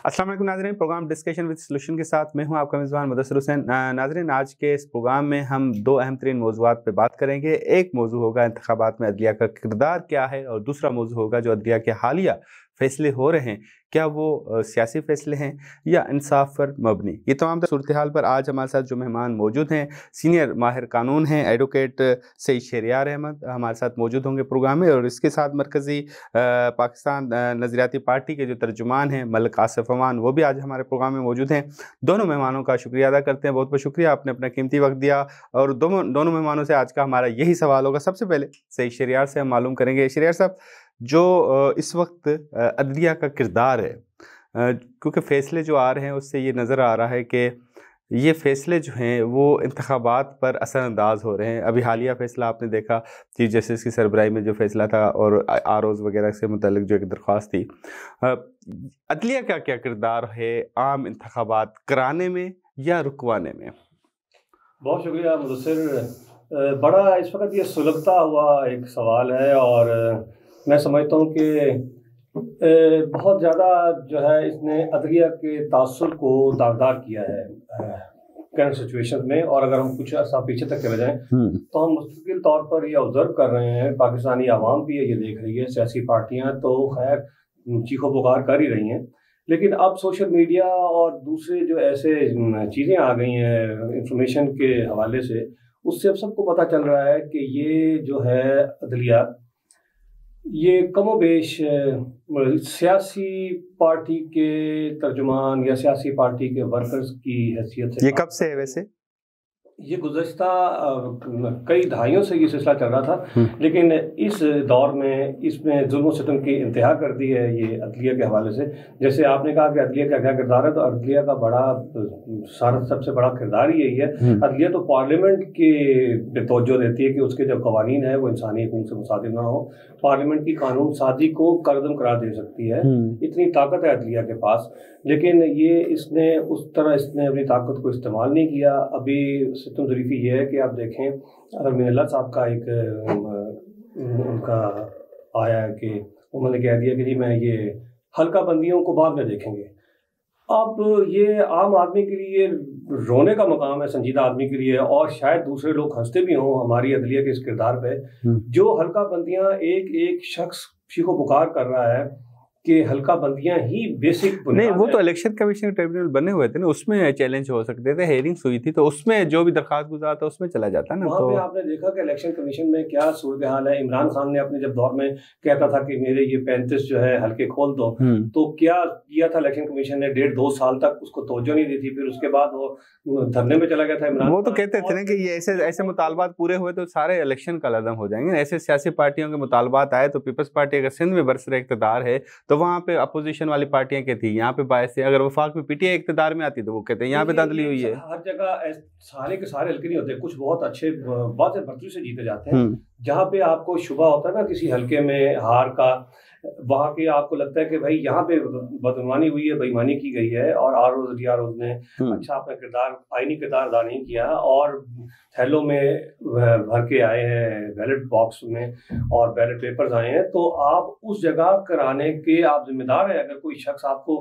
अस्सलाम वालेकुम नाज़रीन, प्रोग्राम डिस्कशन विद सॉल्यूशन के साथ मैं हूं आपका मेज़बान मुदस्सिर हुसैन। नाज़रीन, आज के इस प्रोग्राम में हम दो अहम तरीन मौज़ूआत पे बात करेंगे। एक मौजू होगा इंतखाबात में अदलिया का किरदार क्या है, और दूसरा मौजू होगा जो अदलिया के हालिया फैसले हो रहे हैं, क्या वो सियासी फैसले हैं या इंसाफ पर मबनी। ये तमाम सूरत हाल पर आज हमारे साथ जो मेहमान मौजूद हैं, सीनियर माहिर कानून हैं एडवोकेट सईद शहरियार अहमद हमारे साथ मौजूद होंगे प्रोग्राम में, और इसके साथ मरकज़ी पाकिस्तान नज़रियाती पार्टी के जो तर्जुमान हैं मलिक आसिफ अमान, वो भी आज हमारे प्रोग्राम में मौजूद हैं। दोनों मेहमानों का शुक्रिया अदा करते हैं, बहुत बहुत शुक्रिया, आपने अपना कीमती वक्त दिया। और दोनों मेहमानों से आज का हमारा यही सवाल होगा। सबसे पहले सईद शहरियार से हम मालूम करेंगे। शहरियार साहब, जो इस वक्त अदलिया का किरदार है, क्योंकि फ़ैसले जो आ रहे हैं उससे ये नज़र आ रहा है कि ये फ़ैसले जो हैं वो इंतखाबात पर असरअंदाज हो रहे हैं। अभी हालिया फ़ैसला आपने देखा, चीफ जस्टिस की सरबराही में जो फ़ैसला था और आरओज़ वगैरह से मुतल्लिक जो एक दरख्वास्त थी, अदलिया का क्या किरदार है आम इंतखाबात कराने में या रुकवाने में? बहुत शुक्रिया मुदस्सिर। बड़ा इस वक्त ये सुलगता हुआ एक सवाल है, और मैं समझता हूँ कि बहुत ज़्यादा जो है इसने अदलिया के तासुर को दागदार किया है करंट सिचुएशन में। और अगर हम कुछ अर्सा पीछे तक चले जाएं तो हम मुस्तकिल तौर पर ये ऑब्जर्व कर रहे हैं, पाकिस्तानी आवाम भी ये देख रही है, सियासी पार्टियाँ तो खैर चीखो पुकार कर ही रही हैं, लेकिन अब सोशल मीडिया और दूसरे जो ऐसे चीज़ें आ गई हैं इंफॉर्मेशन के हवाले से, उससे अब सबको पता चल रहा है कि ये जो है अदलिया, ये कमोबेश सियासी पार्टी के तर्जुमान या सियासी पार्टी के वर्कर्स की हैसियत से। ये कब से है वैसे? ये गुज़श्ता कई दहाइयों से ये सिलसिला चल रहा था, लेकिन इस दौर में इसमें जुल्म सितम की इंतहा कर दी है ये अदलिया के हवाले से। जैसे आपने कहा कि अदलिया का क्या किरदार है, तो अदलिया का सबसे बड़ा किरदार यही है। अदलिया तो पार्लियामेंट की तवज्जो देती है कि उसके जो कवानीन है वो इंसानी हुकूक से मुसादिम ना हो, पार्लियामेंट की कानून साजी को करदम करार दे सकती है, इतनी ताकत है अदलिया के पास। लेकिन ये इसने उस तरह अपनी ताकत को इस्तेमाल नहीं किया। अभी सिस्टम ज़रीफ़ी ये है कि आप देखें, अगर मिनल्ला साहब का एक उनका आया है कि उन्होंने कह दिया कि जी मैं ये हल्का बंदियों को बाद में देखेंगे। अब ये आम आदमी के लिए रोने का मकाम है, संजीदा आदमी के लिए, और शायद दूसरे लोग हंसते भी हों हमारी अदलिया के इस किरदार पे। जो हल्का बंदियां एक एक शख्स चीखो पुकार कर रहा है कि हल्का बंदियां ही बेसिक नहीं, वो तो इलेक्शन कमीशन ट्रिब्यूनल बने हुए थे ना, उसमें चैलेंज हो सकते थे, हेयरिंग्स हुई थी तो उसमें जो भी दरखास्त गुजार था उसमें चला जाता ना। वहाँ पे आपने देखा कि इलेक्शन कमीशन में क्या सूरत हाल है। इमरान खान ने अपने जब दौर में कहता था कि मेरे ये 35 जो है हल्के खोल दो, तो क्या किया था इलेक्शन कमीशन ने? 1.5-2 साल तक उसको तवज्जो नहीं दी थी, फिर उसके बाद वो धरने में चला गया था इमरान। वो तो कहते थे ना कि ये ऐसे मुतालबात पूरे हुए तो सारे इलेक्शन का लदम हो जाएंगे। ऐसे सियासी पार्टियों के मुतालबात आए तो पीपल्स पार्टी अगर सिंध में बरसरे इक़्तिदार है तो वहाँ पे अपोजिशन वाली पार्टियां क्या थी, यहाँ पे बायस से अगर वफाक में पीटीआई इक़्तिदार में आती तो वो कहते हैं यहाँ पे धांधली हुई है। हर जगह सारे के सारे हल्के नहीं होते, कुछ बहुत अच्छे बहुत भर्ती से जीते जाते हैं। जहाँ पे आपको शुबा होता है ना किसी हल्के में हार का, वहाँ के आपको लगता है कि भाई यहाँ पे बदनवानी हुई है, बेईमानी की गई है, और आरोज ने अच्छा अपना किरदार, आईनी किरदार अदा नहीं किया, और थैलों में भर के आए हैं बैलेट बॉक्स में और बैलेट पेपर्स आए हैं, तो आप उस जगह कराने के आप जिम्मेदार हैं। अगर कोई शख्स आपको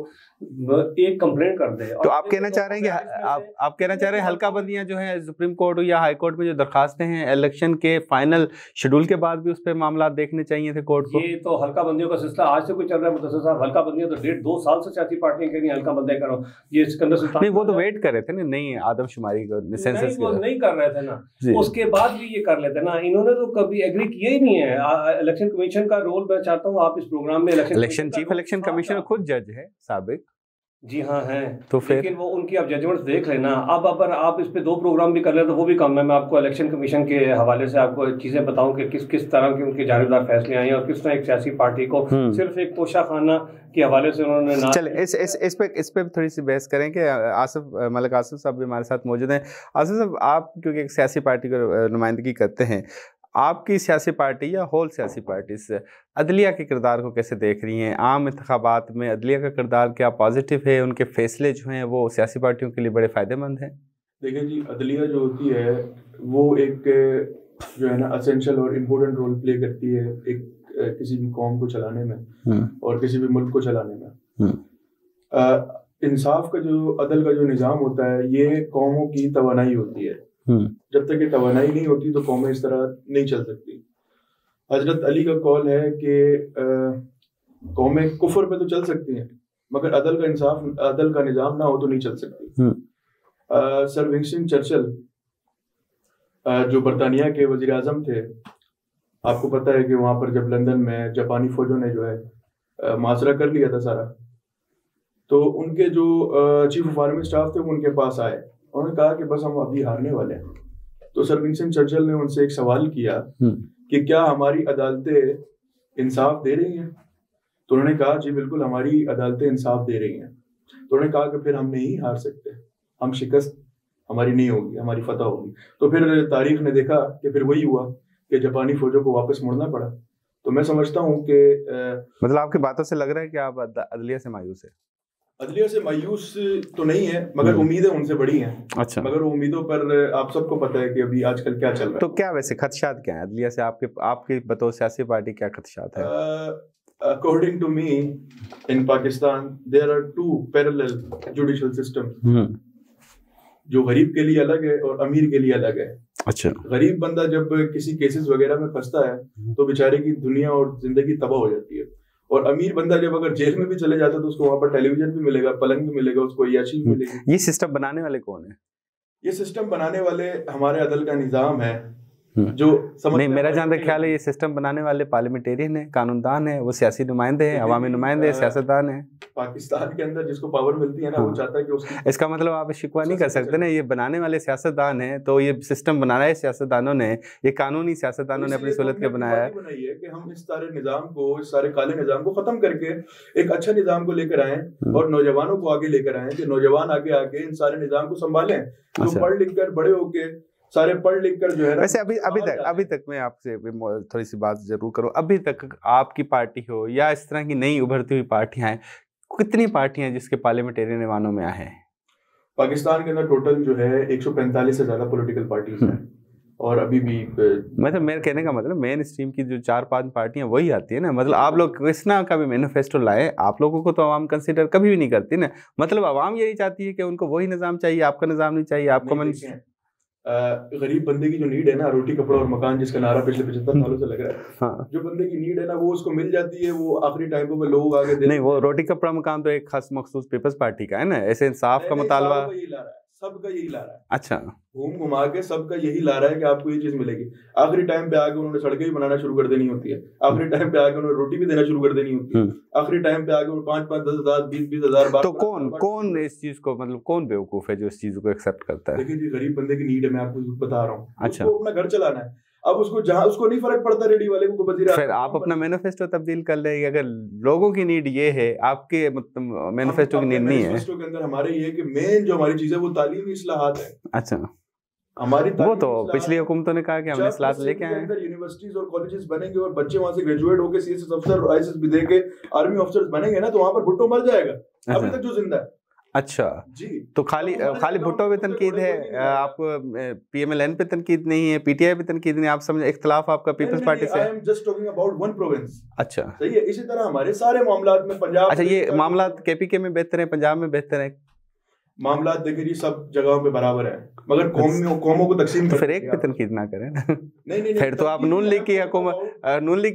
एक कंप्लेंट कर दे, तो आप कहना चाह रहे हैं कि आप कहना चाह रहे हैं हल्का बंदियां जो है सुप्रीम कोर्ट या हाई कोर्ट में जो दरखास्तें हैं इलेक्शन के फाइनल शेड्यूल के बाद भी उस पर मामला देखने चाहिए थे कोर्ट को? ये तो हल्का बंदियों का सिलसिला आज से कुछ चल रहा है मुदस्सिर साहब। हल्का बंदियां तो 1.5-2 साल से सियासी पार्टियां कह रही हैं हल्का बंदे करो। ये सिकंदर सुल्तान नहीं, वो तो वेट कर रहे थे ना, नहीं आदमशुमारी को सेंसस वो नहीं कर रहे थे ना, उसके बाद भी ये कर लेते ना। इन्होंने तो कभी एग्री किया ही नहीं है। इलेक्शन कमीशन का रोल मैं चाहता हूँ आप इस प्रोग्राम में इलेक्शन चीफ इलेक्शन कमिश्नर खुद जज है साबिक। जी हाँ हैं, तो फिर लेकिन वो उनकी आप जजमेंट देख लेना। अब अगर आप इस पे 2 प्रोग्राम भी कर ले तो वो भी कम है। मैं आपको इलेक्शन कमीशन के हवाले से आपको चीज़ें बताऊं कि किस तरह के उनके जानिबदार फैसले आए हैं और किस तरह एक सियासी पार्टी को सिर्फ एक तोशा खाना के हवाले से उन्होंने ना। चले इस पे थोड़ी सी बहस करें कि मलिक आसिफ साहब भी हमारे साथ मौजूद हैं। आसिफ साहब, आप क्योंकि एक सियासी पार्टी की नुमाइंदगी करते हैं, आपकी सियासी पार्टी या होल सियासी पार्टी से अदलिया के किरदार को कैसे देख रही हैं? आम इंतखाबात में अदलिया का किरदार क्या पॉजिटिव है? उनके फैसले जो हैं वो सियासी पार्टियों के लिए बड़े फ़ायदेमंद हैं? देखिए जी, अदलिया जो होती है वो एक जो है ना असेंशियल और इम्पोर्टेंट रोल प्ले करती है एक किसी भी कौम को चलाने में और किसी भी मुल्क को चलाने में। इंसाफ का जो अदल का जो निज़ाम होता है ये कौमों की तवानाई होती है। जब तक ये तवानाई नहीं होती तो कौमें इस तरह नहीं चल सकती। हजरत अली का कौल है कि कौमें कुफर पे तो चल सकती हैं मगर अदल का निज़ाम ना हो तो नहीं चल सकती। सर विंस्टन चर्चिल जो बरतानिया के वजीर आज़म थे, आपको पता है कि वहाँ पर जब लंदन में जापानी फौजों ने जो है मुआसरा कर लिया था सारा, तो उनके जो चीफ ऑफ आर्मी स्टाफ थे वो उनके पास आए, उन्होंने कहा कि बस हम अभी हारने वाले हैं। तो सर विंस्टन चर्चिल ने उनसे एक सवाल किया कि क्या हमारी अदालतें इंसाफ दे रही हैं? तो उन्होंने कहा जी बिल्कुल हमारी अदालतें इंसाफ दे रही हैं। तो उन्होंने कहा कि फिर हम नहीं हार सकते, हम शिकस्त हमारी नहीं होगी, हमारी फतह होगी। तो फिर तारीख ने देखा कि फिर वही हुआ कि जापानी फौजों को वापस मुड़ना पड़ा। तो मैं समझता हूँ कि मतलब आपकी बातों से लग रहा है कि आप अदलिया से मायूस है। अदलिया से मायूस तो नहीं है मगर उम्मीदें उनसे बड़ी हैं। अच्छा। मगर उम्मीदों पर आप सबको पता है कि अभी आजकल क्या चल रहा है। तो क्या वैसे खदशात क्या है अदलिया से, आपकी बतौर सियासी पार्टी क्या खदशात है? According to me, in Pakistan, there are two parallel judicial systems. जो गरीब के लिए अलग है और अमीर के लिए अलग है। अच्छा। गरीब बंदा जब किसी केसेस वगैरह में फंसता है तो बेचारे की दुनिया और जिंदगी तबाह हो जाती है, और अमीर बंदा जब अगर जेल में भी चले जाता है तो उसको वहाँ पर टेलीविजन भी मिलेगा, पलंग भी मिलेगा, उसको याशी भी मिलेगी। ये सिस्टम बनाने वाले कौन है? ये सिस्टम बनाने वाले हमारे अदल का निज़ाम है जो नहीं, मेरा जहाँ तक ख्याल है ये सिस्टम बनाने वाले पार्लियामेंटेरियन है, कानूनदान है, वो सियासी नुमाइंदे हैं, अवामी नुमाइंदे, सियासतदान है। पाकिस्तान के अंदर जिसको पावर मिलती है ना वो चाहता है कि उसकी, इसका मतलब आप शिकवा नहीं कर सकते ना, ये बनाने वाले सियासतदान हैं, तो ये सिस्टम बनाना है सियासतदानों ने, ये कानूनी सियासतदानों ने अपनी सहूलत के बनाया है। बनाई है कि हम इस सारे निजाम को, इस सारे काले निजाम को खत्म करके एक अच्छा निजाम को लेकर आए और नौजवानों को आगे लेकर आए कि नौजवान आगे आके इन सारे निजाम को संभालें, जो पढ़ लिख कर बड़े होके सारे पढ़ लिख कर जो है। वैसे अभी तक मैं आपसे थोड़ी सी बात जरूर करूं, अभी तक आपकी पार्टी हो या इस तरह की नई उभरती हुई पार्टियां हैं, कितनी पार्टियां जिसके पार्लियामेंटेरियन ऐवानों में आए हैं? पाकिस्तान के अंदर टोटल जो है 145 से ज्यादा पॉलिटिकल पार्टीज हैं, और अभी भी मतलब मेरे कहने का मतलब मेन स्ट्रीम की जो 4-5 पार्टियां वही आती है ना। मतलब आप लोग कृष्णा का भी मैनिफेस्टो लाए, आप लोगों को तो आवाम कंसीडर कभी भी नहीं करती ना। मतलब आवाम यही चाहती है कि उनको वही निज़ाम चाहिए, आपका निज़ाम नहीं चाहिए। आपको गरीब बंदे की जो नीड है ना, रोटी कपड़ा और मकान, जिसका नारा पिछले 75 सालों से लग रहा है, हाँ। जो बंदे की नीड है ना वो उसको मिल जाती है, वो आखिरी टाइम पे लोग आगे देते नहीं, वो रोटी कपड़ा मकान तो एक खास मखसूस पीपल्स पार्टी का है ना, ऐसे इंसाफ का मुतालबा सबका यही ला रहा है। अच्छा, घूम घुमा के सबका यही ला रहा है कि आपको ये चीज मिलेगी। आखिरी टाइम पे आके उन्होंने सड़कें भी बनाना शुरू कर देनी होती है, आखिरी टाइम पे आके उन्होंने रोटी भी देना शुरू कर देनी होती है, आखिरी टाइम पे आके 5-5, 10,000, 20,000 तो कौन इस चीज को, मतलब कौन बेवकूफ है जो इस चीज को एक्सेप्ट करता है? देखिए जी, गरीब बंदे की नीड है, मैं आपको बता रहा हूँ। अच्छा, उसको अपना घर चलाना है, अब उसको जहाँ उसको नहीं फर्क पड़ता रेडी वाले को वजीर। फिर आप अपना मैनिफेस्टो तब्दील कर ले। अगर लोगों की नीड ये है, आपके मैनिफेस्टो की नीड नहीं है। मैनिफेस्टो के अंदर हमारे ये कि मेन जो हमारी चीज है वो तालीमी इस्लाहात है। अच्छा, हमारी वो तो पिछली हुकूमतों ने कहा कि हम इस्लाहात लेके आए हैं। यूनिवर्सिटीज और कॉलेजेस बनेंगे और बच्चे वहां से ग्रेजुएट होकर सीएसएस अफसर और आईएएस भी देके आर्मी अफसर्स बनेंगे ना, तो वहां पर भुट्टो मर जाएगा अभी तक जो जिंदा है। अच्छा जी, तो खाली भुट्टो पे तनकीद है, आपको पीएमएलएन पे तनकीद नहीं है, पीटीआई पे तनकीद नहीं, आप समझ इख्तिलाफ आपका पीपल्स पार्टी से। I am just talking about one province. अच्छा, सही है। इसी तरह हमारे सारे मामलात में पंजाब, अच्छा ये मामलात केपीके में बेहतर है, पंजाब में बेहतर है? मामलात देखिए जी सब जगहों पे बराबर है, मगर कौमों को तकसीम तो फिर एक पे तनकीद ना करें ना। नहीं, फिर तो आप नून लीग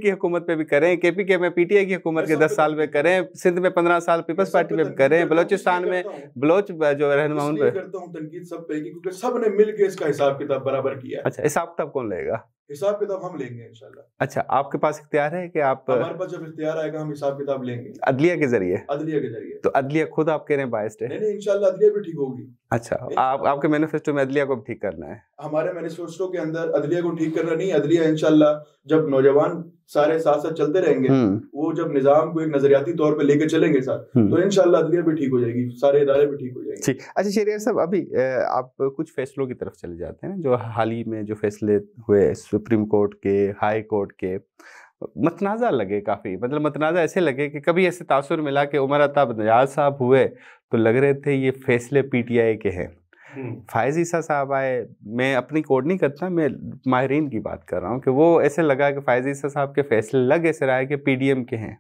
की हुकूमत पे भी करें, केपीके में पीटीआई की हुकूमत के 10 साल में करें, सिंध में 15 साल पीपल्स पार्टी पे भी करें, बलोचिस्तान में बलोच जो रहनुमा उन पे करता हूं तनकीद सब पे, क्योंकि सब ने मिलकर इसका हिसाब किताब बराबर किया है। अच्छा, हिसाब किताब कौन लेगा? हिसाब किताब हम लेंगे इंशाल्लाह। अच्छा, आपके पास इख्तियार है कि आप? हमारे पास जब इख्तियार आएगा हम हिसाब किताब लेंगे अदलिया के जरिए। अदलिया के जरिए। तो अदलिया खुद आप कह रहे हैं बायस्ड है? नहीं, इंशाल्लाह अदलिया भी ठीक होगी। अच्छा, आपके मैनिफेस्टो में अदलिया को भी ठीक करना है? हमारे मैनिफेस्टो के अंदर अदलिया को ठीक करना नहीं, अदलिया इंशाल्लाह जब नौजवान सारे साथ साथ चलते रहेंगे, वो जब निजाम को एक नजरियाती तौर पे लेके चलेंगे साथ, तो इंशाल्लाह अदलिया भी ठीक हो जाएगी, सारे इदारे भी ठीक हो जाएंगे। ठीक। अच्छा शहरियार साहब, अभी आप कुछ फैसलों की तरफ चले जाते हैं जो हाल ही में जो फैसले हुए सुप्रीम कोर्ट के, हाई कोर्ट के, मतनाज़ा लगे काफ़ी। मतलब मतनाज़ा ऐसे लगे कि कभी ऐसे तासुर मिला कि उमर अताब नजाज साहब हुए तो लग रहे थे ये फैसले पीटीआई के हैं। फायज़ ईसा साहब आए, मैं अपनी कोड नहीं करता, मैं माहिरीन की बात कर रहा हूँ, कि वो ऐसे लगा कि फायज़ ईसा साहब के फैसले लग ऐसे रहा है कि पीडीएम के हैं।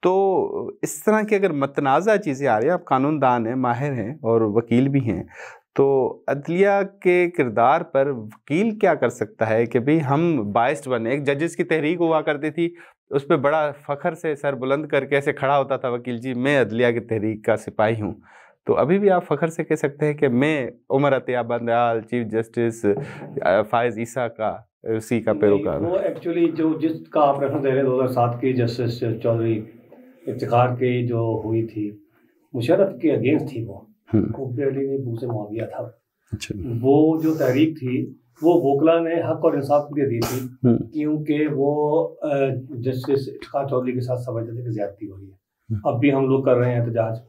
तो इस तरह की अगर मतनाज़ा चीज़ें आ रही हैं, आप कानूनदान हैं, माहिर हैं और वकील भी हैं, तो अदलिया के किरदार पर वकील क्या कर सकता है कि भाई हम बाइस्ड बने। एक जजेस की तहरीक हुआ करती थी, उस पर बड़ा फ़ख्र से सर बुलंद करके ऐसे खड़ा होता था वकील जी, मैं अदलिया की तहरीक का सिपाही हूँ। तो अभी भी आप फ़ख्र से कह सकते हैं कि मैं उमर अतिया बंदयाल, चीफ जस्टिस फायज़ ईसा का उसी का पैरोकार। वो एक्चुअली जो जिसका आप रेफरेंस दे रहे हैं 2007 की जस्टिस चौधरी इफ्तिखार के जो हुई थी, मुशर्रफ के अगेंस्ट थी वो अली ने बूसे मुआविया था। अच्छा। वो जो तहरीक थी वो वोकला ने हक और इंसाफ के लिए दी थी, क्योंकि वो जस्टिस इफ्तिखार चौधरी के साथ समझते थे कि ज्यादती हो रही है। अब भी हम लोग कर रहे हैं एहतजाज,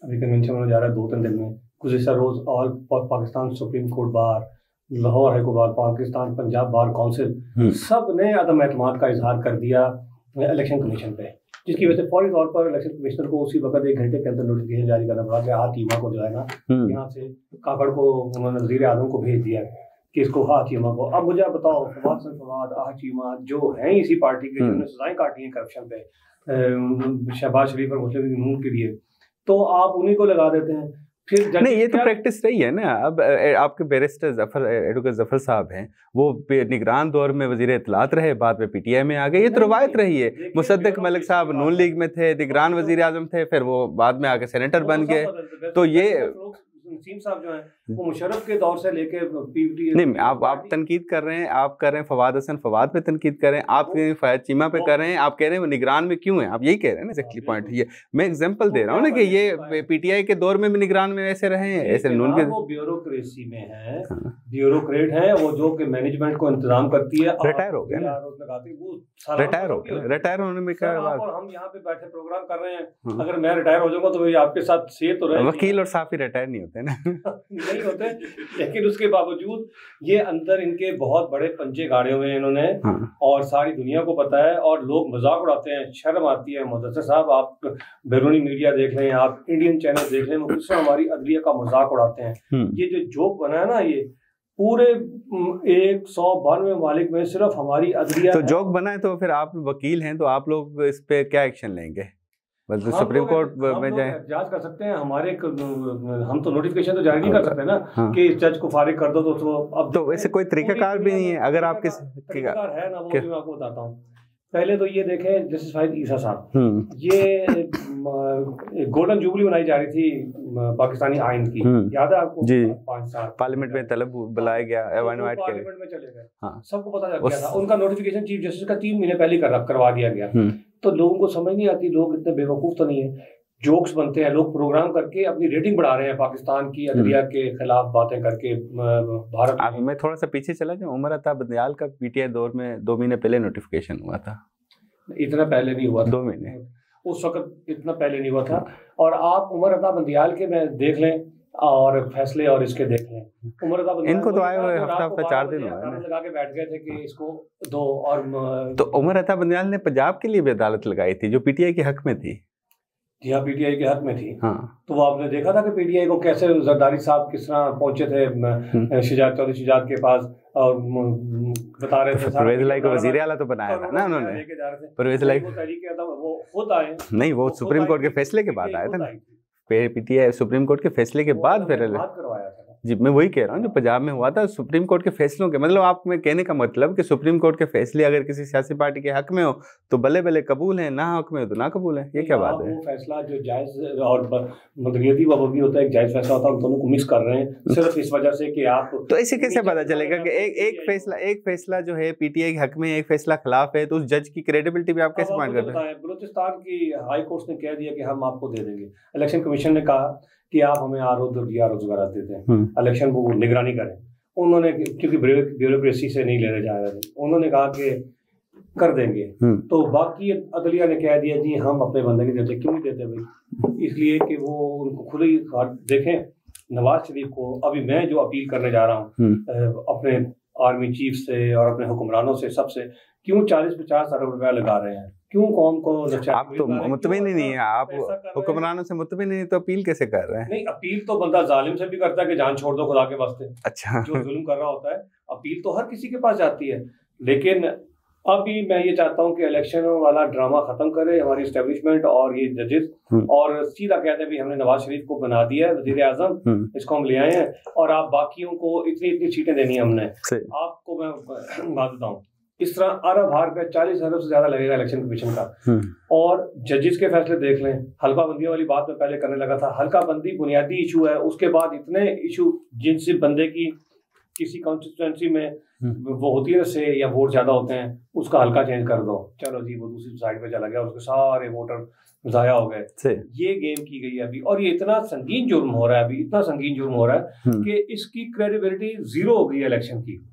अभी कन्वेंशन होने जा रहा है 2-3 दिन में। गुज़िश्ता रोज़ all Pakistan supreme court bar, Lahore high court bar, Pakistan Punjab bar council, सब ने अदम एतमाद का इजहार कर दिया इलेक्शन कमीशन पे, जिसकी वजह से फौरी तौर पर इलेक्शन कमिश्नर को उसी वक्त 1 घंटे के अंदर नोटिफिकेशन जारी करना पड़ा कि हाथीमा को जो है ना यहाँ से काकड़ को उन्होंने वज़ीर आज़म को भेज दिया कि इसको हाथीमा को। अब मुझे बताओ, फवाद हाथीमा जो हैं इसी पार्टी के, जिन्होंने सजाएं काटी हैं करप्शन पे, शहबाज शरीफ और मुस्लिम लीग नून के लिए, तो आप उन्हीं को लगा देते हैं। फिर नहीं, ये तो प्रैक्टिस रही है ना। अब आपके बैरिस्टर एडवोकेट जफर साहब हैं, वो निगरान दौर में वजीर इत्तलात रहे, बाद में पीटीआई में आ गए, ये तो रवायत रही है। मुसद्दिक मलिक साहब नून लीग में थे, निगरान वजीर आजम थे, फिर वो बाद में आके सेनेटर बन गए। तो ये नसीम साहब जो हैं वो मुशर्रफ के दौर से लेके पीटीआई नहीं, आप तनकीद कर रहे हैं, आप कर रहे हैं फवाद हसन फवाद पे तनकीद कर रहे हैं, आप फैज चीमा पे कर रहे हैं, आप कह रहे हैं वो निगरान में क्यों है, आप यही कह रहे हैं ना एक्चुअली पॉइंट। ये मैं एग्जांपल दे रहा हूँ ना कि ये पीटीआई के दौर में भी निगरान में ऐसे रहे हैं, ऐसे नून के वो ब्यूरोक्रेसी में है, ब्यूरोक्रेट है वो, जो कि मैनेजमेंट को इंतजाम करती है। रिटायर हो गया ना, रिटायर हो गया, रिटायर होने में क्या बात। और हम यहाँ पे बैठे प्रोग्राम कर रहे हैं, अगर मैं रिटायर हो जाऊंगा तो भाई आपके साथ से तो रहे। वकील और साफी रिटायर नहीं होते ना नहीं होते, लेकिन उसके बावजूद ये अंदर इनके बहुत बड़े पंजे गाड़े हुए हैं इन्होंने, और सारी दुनिया को पता है, और लोग मजाक उड़ाते हैं, शर्म आती है। मुदस्सिर साहब, आप बैरूनी मीडिया देख लें, आप इंडियन चैनल देख लें, वो किस तरह हमारी अदलिया का मजाक उड़ाते हैं। ये जो जोक बना है ना, ये पूरे 192 ममालिक में सिर्फ हमारी अदलिया तो जोक बना है। तो फिर आप वकील हैं, तो आप लोग इस पे क्या एक्शन लेंगे? मतलब सुप्रीम कोर्ट में जाए, एहतजाज कर सकते हैं। हम तो नोटिफिकेशन तो जारी नहीं कर सकते ना कि इस जज को फारिग कर दो। तो अब तो वैसे कोई तरीकाकार भी नहीं है। अगर आप किस तरीकाकार है ना, वो मैं आपको बताता हूँ। पहले तो ये देखें, जस्टिस फायद ईसा साहब, ये गोल्डन जुबली मनाई जा रही थी पाकिस्तानी आइन की, याद है आपको? जी, 5 साल पार्लियामेंट में तलब बुलाया गया, पार्लियामेंट में चले गए, सबको पता चल गया था। उनका नोटिफिकेशन चीफ जस्टिस का 3 महीने पहले करवा दिया गया। तो लोगों को समझ नहीं आती, लोग इतने बेवकूफ तो नहीं है। जोक्स बनते हैं, लोग प्रोग्राम करके अपनी रेटिंग बढ़ा रहे हैं पाकिस्तान की अदलिया के खिलाफ बातें करके। भारत मैं थोड़ा सा पीछे चला जाऊँ, उमर अता बंदियाल का पीटीआई दौर में 2 महीने पहले नोटिफिकेशन हुआ था। इतना पहले नहीं हुआ था, 2 महीने उस वक्त इतना पहले नहीं हुआ था। और आप उमर अता बंदियाल के में देख लें और फैसले और इसके देख लें। उमर अता बंदियाल इनको तो आए हुए हफ्ता 4 दिन हुआ है, लगा के बैठ गए थे कि इसको दो। और तो उमर अता बंदियाल ने पंजाब के लिए भी अदालत लगाई थी जो पीटीआई के हक में थी। जी हाँ, पीटीआई के हक में थी। हाँ, तो वो आपने देखा था कि पीटीआई को कैसे जरदारी साहब किस तरह पहुंचे थे शुजात चौधरी शुजात के पास, और बता रहे थे परवेज लाई को वजीर आला तो बनाया था ना उन्होंने। लेके जा रहे थे परवेज लाई वो तरीके वो खुद आए नहीं, वो सुप्रीम कोर्ट के फैसले के बाद आया था ना। पीटीआई सुप्रीम कोर्ट के फैसले के बाद फिर करवाया था। जी, मैं वही कह रहा हूँ जो पंजाब में हुआ था सुप्रीम कोर्ट के फैसलों के, मतलब आप में कहने का मतलब कि सुप्रीम कोर्ट के फैसले अगर किसी सियासी पार्टी के हक में हो तो भले भले कबूल है, ना हक में हो तो ना कबूल है। ये क्या बात है? वो फैसला जो जायज और मदरियती वबी होता है, एक जायज फैसला होता है, उन दोनों को मिक्स कर रहे हैं सिर्फ इस वजह से कि आप। तो ऐसे कैसे पता चलेगा कि एक फैसला जो है पीटीआई के हक में, एक फैसला खिलाफ है, तो उस जज की क्रेडिबिलिटी भी आप कैसे पॉइंट कर रहे हैं? बलूचिस्तान की हाई कोर्ट ने कह दिया कि हम आपको दे देंगे। इलेक्शन कमीशन ने कहा कि आप हमें रोजगार देते हैं, इलेक्शन वो निगरानी करें। उन्होंने, क्योंकि ब्यूरोक्रेसी से नहीं लेने जा रहे थे, उन्होंने कहा कि कर देंगे। तो बाकी अदलिया ने कह दिया जी हम अपने बंदे की देते। क्यों नहीं देते भाई? इसलिए कि वो उनको खुद ही देखें। नवाज शरीफ को अभी मैं जो अपील करने जा रहा हूँ अपने आर्मी चीफ से और अपने हुक्मरानों से, सबसे, क्यों 40-50 अरब रुपया लगा रहे हैं? क्यों कौम को? आप तो मुतमिन ही नहीं है, आप हुक्मरानों से मुतमिन नहीं, तो अपील कैसे कर रहे हैं? नहीं, अपील तो बंदा जालिम से भी करता है कि जान छोड़ दो खुदा के वास्ते। अच्छा, जो जुल्म कर रहा होता है, अपील तो हर किसी के पास जाती है। लेकिन अभी मैं ये चाहता हूँ कि इलेक्शन वाला ड्रामा खत्म करे हमारी एस्टेब्लिशमेंट और ये जजेस, और सीधा कहते हैं भी हमने नवाज शरीफ को बना दिया है वजीर आजम, इसको हम ले आए हैं और आप बाकियों को इतनी इतनी सीटें देनी है हमने। आपको मैं बात बताऊँ, इस तरह अरब हार पे 40 अरब से ज्यादा लगेगा इलेक्शन कमीशन का। और जजेस के फैसले देख लें, हल्का बंदियों वाली बात में पहले करने लगा था, हल्का बंदी बुनियादी इशू है, उसके बाद इतने इशू जिनसे बंदे की किसी कॉन्स्टिट्यूएंसी में वो होती है से या वोट ज्यादा होते हैं, उसका हल्का चेंज कर दो, चलो जी वो दूसरी साइड पे चला गया, उसके सारे वोटर जाया हो गए। ये गेम की गई है अभी, और ये इतना संगीन जुर्म हो रहा है अभी, इतना संगीन जुर्म हो रहा है कि इसकी क्रेडिबिलिटी जीरो हो गई है इलेक्शन की।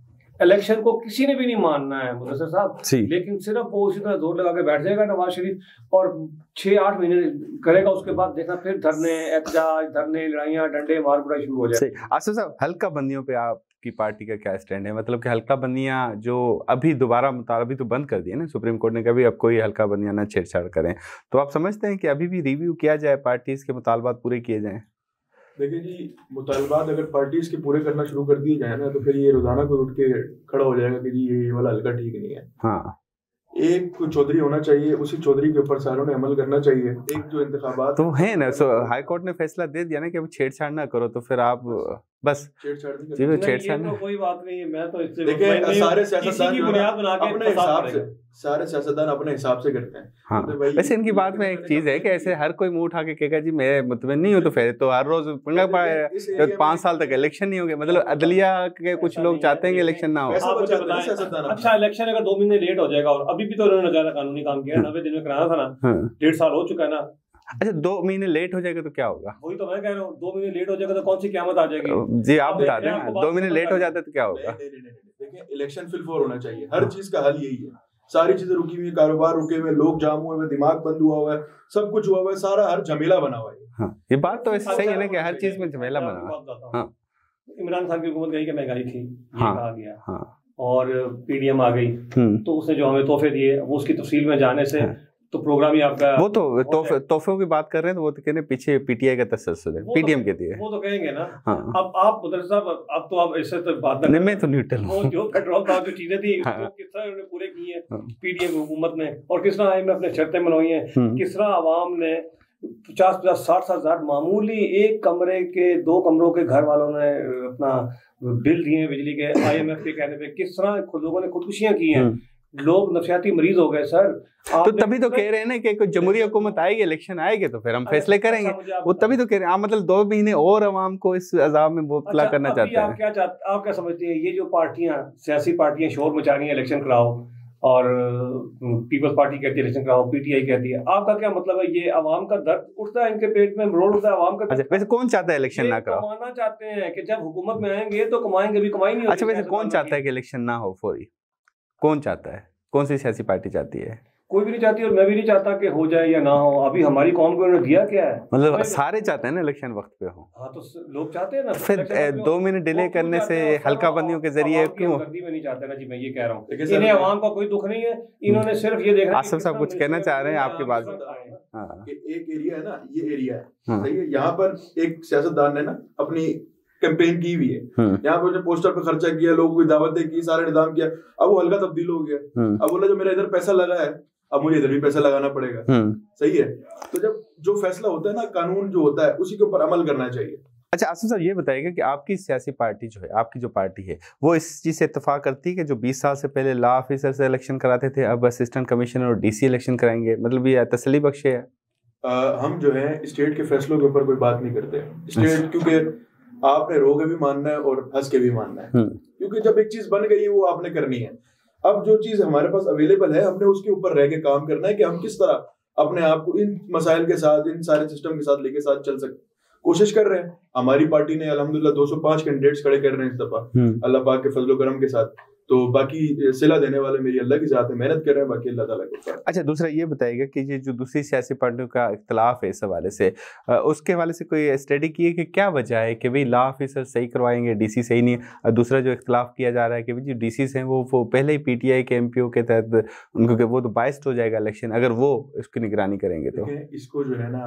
इलेक्शन को किसी ने भी नहीं मानना है मुदस्सिर साहब, लेकिन सिर्फ वो उसी तरह जोर लगा के बैठ जाएगा नवाज शरीफ और 6-8 महीने करेगा, उसके बाद देखना फिर धरने एहतजाज, धरने, लड़ाइयाँ, डंडे मार बुराई शुरू हो जाए। आसिफ साहब, हल्का बंदियों पे आपकी पार्टी का क्या स्टैंड है? मतलब कि हल्का बंदियां जो अभी दोबारा मुतालबी तो बंद कर दिए ना सुप्रीम कोर्ट ने, कभी अब कोई हल्का बंदियां ना छेड़छाड़ करें, तो आप समझते हैं कि अभी भी रिव्यू किया जाए, पार्टीज के मुतालबात पूरे किए जाएं? देखिए जी, मुतालबात अगर पार्टीज के पूरे करना शुरू कर दिए जाए ना, तो फिर ये रोजाना कोई उठ के खड़ा हो जाएगा कि जी ये वाला हल्का ठीक नहीं है। हाँ, एक कोई चौधरी होना चाहिए, उसी चौधरी के ऊपर सारों ने अमल करना चाहिए। एक जो इंतखाबात तो है ना, हाई कोर्ट ने फैसला दे दिया ना कि अब छेड़छाड़ ना करो, तो फिर आप बस छेड़छाड़ तो कोई बात नहीं है। मैं तो इससे देखिए सारे सियासतदान अपने हिसाब से करते हैं। हाँ, वैसे इनकी बात में एक चीज है कि ऐसे हर कोई मुंह उठा के कहेगा जी मैं मुतमईन नहीं हूँ, तो फिर तो हर रोज पंगा पाएगा, 5 साल तक इलेक्शन नहीं होंगे। मतलब अदलिया के कुछ लोग चाहते हैं कि इलेक्शन ना हो। अच्छा, इलेक्शन अगर 2 महीने लेट हो जाएगा, और अभी भी तो उन्होंने ज्यादा कानूनी काम किया, 90 दिन में कराना था ना, 1.5 साल हो चुका है ना। अच्छा, 2 महीने लेट हो जाएगा तो क्या होगा? वही तो मैं कह रहा हूँ, 2 महीने लेट हो जाएगा तो कौन सी क़यामत आ जाएगी? जी आप बता दें, 2 महीने लेट हो जाता है तो क्या होगा? देखिए, इलेक्शन फिलफोर होना चाहिए, हर चीज का हल यही है। सारी चीजें रुकी हुई, कारोबार रुके हुए, लोग जाम हुए हुए, दिमाग बंद हुआ हुआ है, सब कुछ हुआ हुआ है, सारा हर झमेला बना हुआ है। हाँ, ये बात तो ऐसे सही है ना कि हर चीज में झमेला बना हुआ। हाँ, इमरान खान की हुकूमत गई कि महंगाई थी, ये कहा गया। हाँ, और पीडीएम आ गई, तो उसने जो हमें तोहफे दिए, वो उसकी तफसील में जाने से तो प्रोग्राम ही आपका, वो तो तोहफों की बात कर रहे हैं, तो वो तो कहने पीछे पीटीआई का तसल्सल है, पीडीएम के दिए, वो तो कहेंगे ना। हाँ। अब आप मुदर्रिस साहब, अब तो आप इससे तो बात नहीं, मैं तो न्यूट्रल हूं। जो पेट्रोल का जो चीजें थी, तो किस तरह उन्होंने पूरे की है पीडीएम हुकूमत ने, और किस तरह IMF ने शर्तें मनवाई हैं, किस तरह आवाम ने 50-60 हजार मामूली एक कमरे के 2 कमरों के घर वालों ने अपना बिल दिए बिजली के, IMF के कहने पे, किस तरह लोगों ने खुदकुशियां की हैं, लोग नफसियाती मरीज हो गए सर। तो तभी तो कह रहे हैं ना कि कोई जमहूरी हुकूमत आएगी, इलेक्शन आएंगे तो फिर हम फैसले करेंगे। वो तभी तो कह रहे हैं, मतलब 2 महीने और अवाम को इस अजाब में मुब्तला करना चाहते हैं। आप क्या समझते हैं, ये जो पार्टियां, सियासी पार्टियां शोर मचा रही हैं इलेक्शन कराओ, और पीपल्स पार्टी कहती है इलेक्शन कराओ, पीटीआई कहती है, आपका क्या मतलब है? ये अवाम का दर्द उठता है इनके पेट में, रोड उठता है अवाम का। अच्छा, वैसे कौन चाहता है इलेक्शन ना कराओ? कमाना चाहते हैं कि जब हुकूमत में आएंगे तो कमाएंगे, भी कमाई नहीं होती। अच्छा, वैसे कौन चाहता है कि इलेक्शन ना हो फौरी? कौन चाहता है? कौन सी सियासी पार्टी चाहती है? कोई भी नहीं चाहती, और मैं भी नहीं चाहता कि हो जाए या ना हो। अभी हमारी कौम को उन्होंने दिया क्या है? मतलब सारे चाहते हैं ना इलेक्शन वक्त पे हो। हाँ, तो लोग चाहते हैं ना। फिर 2 महीने डिले करने से हल्का बंदियों के जरिए क्यों? गर्दी में नहीं चाहते ना जी, मैं ये कह रहा हूँ, इन्हें अवाम का कोई दुख नहीं है, इन्होंने सिर्फ ये देखना। आसिफ साहब कुछ कहना चाह रहे हैं आपकी बात? एक एरिया है ना, ये एरिया है, सही है, यहाँ पर एक सियासतदान ने ना अपनी कैंपेन की हुई है, यहाँ पर जो पोस्टर पे खर्चा किया, लोगों की दावतें की, सारा निजाम किया, अब वो हल्का तब्दील हो गया। अब बोला जो मेरा इधर पैसा लगा है, अब मुझे इधर भी पैसा लगाना पड़ेगा। सही है, तो जब जो फैसला होता है ना, कानून जो होता है उसी के ऊपर अमल करना चाहिए। अच्छा आसिफ साहब, ये बताइएगा कि आपकी सियासी पार्टी जो है, आपकी जो पार्टी है, वो इस चीज से इत्तेफाक करती है कि जो 20 साल से पहले लॉ ऑफिसर से इलेक्शन कराते थे, अब असिस्टेंट कमिश्नर और डीसी इलेक्शन कराएंगे? मतलब ये तसल्ली बख्श है? हम जो है स्टेट के फैसलों के ऊपर कोई बात नहीं करते स्टेट, क्योंकि आपने रो के भी मानना है और हंस के भी मानना है, क्योंकि जब एक चीज बन गई है वो आपने करनी है। अब जो चीज हमारे पास अवेलेबल है, हमने उसके ऊपर रह के काम करना है कि हम किस तरह अपने आप को इन मसाइल के साथ, इन सारे सिस्टम के साथ लेके साथ चल सकते, कोशिश कर रहे हैं। हमारी पार्टी ने अल्हम्दुलिल्लाह 205 कैंडिडेट्स खड़े कर रहे हैं इस दफा, अल्लाह पाक के फजलो करम के साथ। तो बाकी सिला देने वाले मेरी अल्लाह की जात है, मेहनत कर रहे हैं, बाकी अल्लाह ताला के ऊपर। अच्छा, दूसरा ये बताइएगा कि ये जो दूसरी सियासी पार्टियों का इख्तलाफ है इस हवाले से, उसके हवाले से कोई स्टडी की है कि क्या वजह है कि भाई लॉ ऑफिसर सही करवाएंगे, डीसी सही नहीं है? और दूसरा जो इख्तलाफ किया जा रहा है कि भाई जो डीसी हैं वो पहले ही पीटीआई के एमपीओ के तहत उनको, वो तो बाइस्ड हो जाएगा इलेक्शन अगर वो इसकी निगरानी करेंगे। तो इसको जो है ना,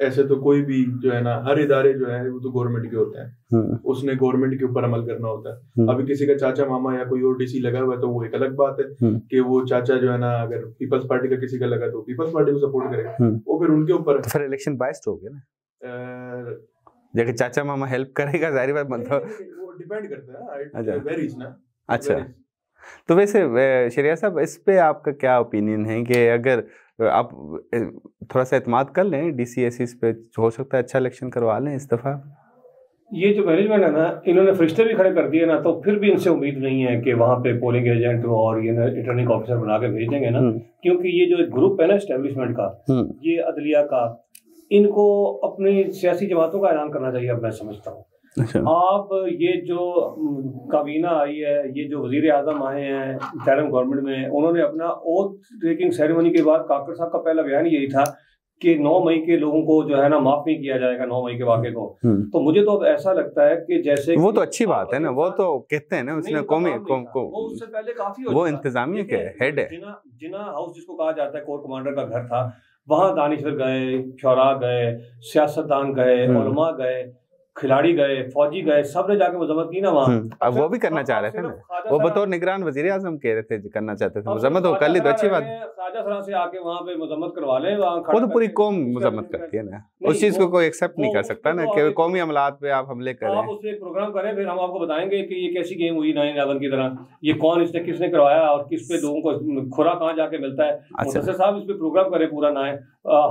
ऐसे तो कोई भी जो है ना, हर इदारे जो है वो तो गवर्नमेंट के होते हैं, उसने गवर्नमेंट के ऊपर अमल करना होता है। अभी किसी का चाचा मामा या कोई और डीसी लगा हुआ है तो वो एक अलग बात है कि वो चाचा जो है ना, अगर पीपल्स पार्टी का किसी का लगा तो पीपल्स पार्टी को सपोर्ट करेगा, वो फिर उनके ऊपर। तो फिर इलेक्शन बाइस्ड हो गया ना, जब चाचा मामा हेल्प करेगा जाहिर बात मतलब वो डिपेंड करता है, वेरीज ना। अच्छा, तो वैसे शरिया साहब, इस पे आपका क्या ओपिनियन है कि अगर आप थोड़ा सा एतमाद कर लें DCSEs पे, हो सकता है अच्छा इलेक्शन करवा लें इस दफ़ा? ये जो मैनेजमेंट है ना, इन्होंने फरिश्ते भी खड़े कर दिए ना, तो फिर भी इनसे उम्मीद नहीं है कि वहाँ पे पोलिंग एजेंट और ये रिटर्निंग ऑफिसर बना के भेज देंगे ना, क्योंकि ये जो एक ग्रुप है ना एस्टेब्लिशमेंट का, ये अदलिया का, इनको अपनी सियासी जमातों का ऐलान करना चाहिए। अब मैं समझता हूँ आप ये जो काबीना आई है, ये जो वजीर आजम आए हैं इंटरिम गवर्नमेंट में, उन्होंने अपना ओथ टेकिंग सेरेमनी के बाद काकर साहब का पहला बयान यही था कि 9 मई के लोगों को जो है ना माफ नहीं किया जाएगा, 9 मई के वाक़े को। तो मुझे तो अब ऐसा लगता है कि जैसे वो तो अच्छी बात है ना, वो तो कहते हैं ना उसने कौमी को उससे पहले काफी वो इंतजामिया के हेड है। जिना हाउस जिसको कहा जाता है कोर कमांडर का घर था, वहाँ दानिशवर गए, शौरा गए, सियासतदान गए, उलमा गए, खिलाड़ी गए, फौजी गए, सब ने जाके मजम्मत की ना वहाँ। अब वो भी करना चाह रहे थे ना, वो बतौर निगरान वजीर आजम कह रहे थे करना चाहते थे मजम्मत, हो कर ली तो अच्छी बात। खाजा सरा से आके वहाँ पे मजम्मत करवा लें, वो तो पूरी कौम मजम्मत करती है ना, उस चीज को कोई एक्सेप्ट नहीं कर सकता ना कि कौमी अमलात पे आप हमले करें। आप उससे एक प्रोग्राम करें, फिर हम आपको बताएंगे कि ये कैसी गेम हुई 9/11 की तरह, ये कौन, इसने किसने करवाया और किस पे लोगों को खुरा कहाँ जाके मिलता है। मुदस्सिर साहब इस पे प्रोग्राम करें पूरा ना है,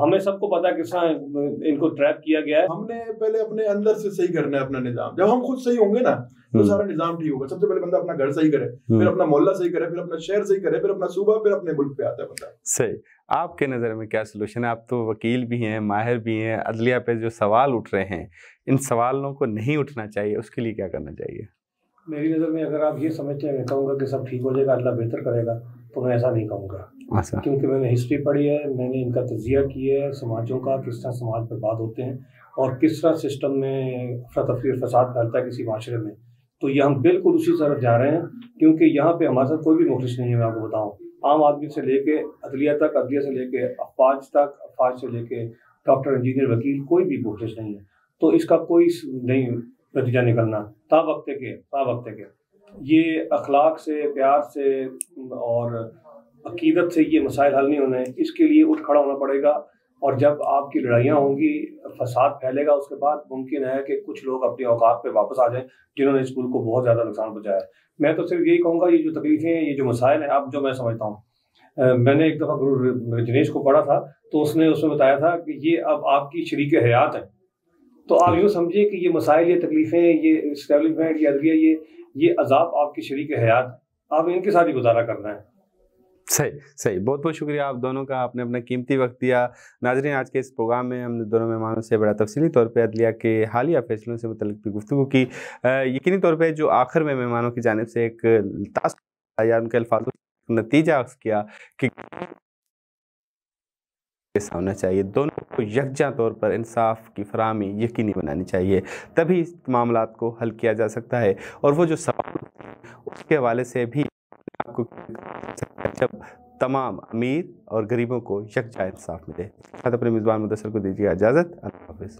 हमें सबको पता है किस तरह इनको ट्रैप किया गया है। हमने पहले अपने अंदर से सही करना है अपना निजाम। जब हम खुद सही होंगे ना तो सारा निजाम ठीक होगा। सबसे पहले बंदा अपना घर सही करे, फिर अपना मोहल्ला सही करे, फिर अपना शहर सही करे, फिर अपना सूबा, फिर अपने मुल्क पे आता है बंदा। सही। आपके नज़र में क्या सोल्यूशन है? आप तो वकील भी हैं, माहिर भी हैं, अदलिया पे जो सवाल उठ रहे हैं, इन सवालों को नहीं उठना चाहिए, उसके लिए क्या करना चाहिए? मेरी नज़र में अगर आप ये समझते हैं, मैं कहूँगा कि सब ठीक हो जाएगा, अल्लाह बेहतर करेगा, तो मैं ऐसा नहीं कहूँगा। क्योंकि मैंने हिस्ट्री पढ़ी है, मैंने इनका तजिया किया है समाजों का, किस तरह समाज बर्बाद होते हैं और किस तरह सिस्टम में अफरा-तफरी और फसाद फैलता है किसी माशरे में। तो ये हम बिल्कुल उसी तरफ जा रहे हैं, क्योंकि यहाँ पे हमारे साथ कोई भी मुखलिस नहीं है। मैं आपको बताऊँ, आम आदमी से लेके अदलिया तक, अदलिया से लेके अफवाज तक, अफवाज से लेके डॉक्टर, इंजीनियर, वकील, कोई भी मुखलिस नहीं है। तो इसका कोई नहीं नतीजा निकलना तावक्ते के ये अखलाक से, प्यार से और अकीदत से ये मसाइल हल नहीं होने, इसके लिए उठ खड़ा होना पड़ेगा। और जब आपकी लड़ाइयाँ होंगी, फसाद फैलेगा, उसके बाद मुमकिन है कि कुछ लोग अपनी औकात पे वापस आ जाएं जिन्होंने इस मुल्क को बहुत ज़्यादा नुकसान पहुँचाया है। मैं तो सिर्फ यही कहूँगा, ये जो तकलीफ़ें हैं, ये जो मसाइल हैं, अब जो मैं समझता हूँ, मैंने एक दफ़ा गुरु रजनीश को पढ़ा था, तो उसने उसमें बताया था कि ये अब आपकी शरीक हयात है। तो आप यूँ समझिए कि ये मसाइल, ये तकलीफ़ें, ये इस्टेब्लिशमेंट, ये अदलिया, ये अजाब आपकी शरीक हयात, आप इनके साथ ही गुजारा करना है। सही। बहुत बहुत शुक्रिया आप दोनों का, आपने अपना कीमती वक्त दिया। नाज़रीन, आज के इस प्रोग्राम में हमने दोनों मेहमानों से बड़ा तफसीली तौर पे अदलिया के हालिया फैसलों से मुतल्लिक़ भी गुफ्तगू की। यकीनी तौर पे जो आखिर में मेहमानों की जानिब से एक या उनके अल्फाज़ नतीजा किया कि होना चाहिए, दोनों को यकजा तौर पर इंसाफ की फराहमी यकीनी बनानी चाहिए, तभी इस मामलात को हल किया जा सकता है। और वो जो सवाल उसके हवाले से भी आपको जब तमाम अमीर और गरीबों को यकजा इंसाफ मिले। अपने मेज़बान मुदस्सिर को दीजिए इजाज़त। अल्लाह हाफ़िज़।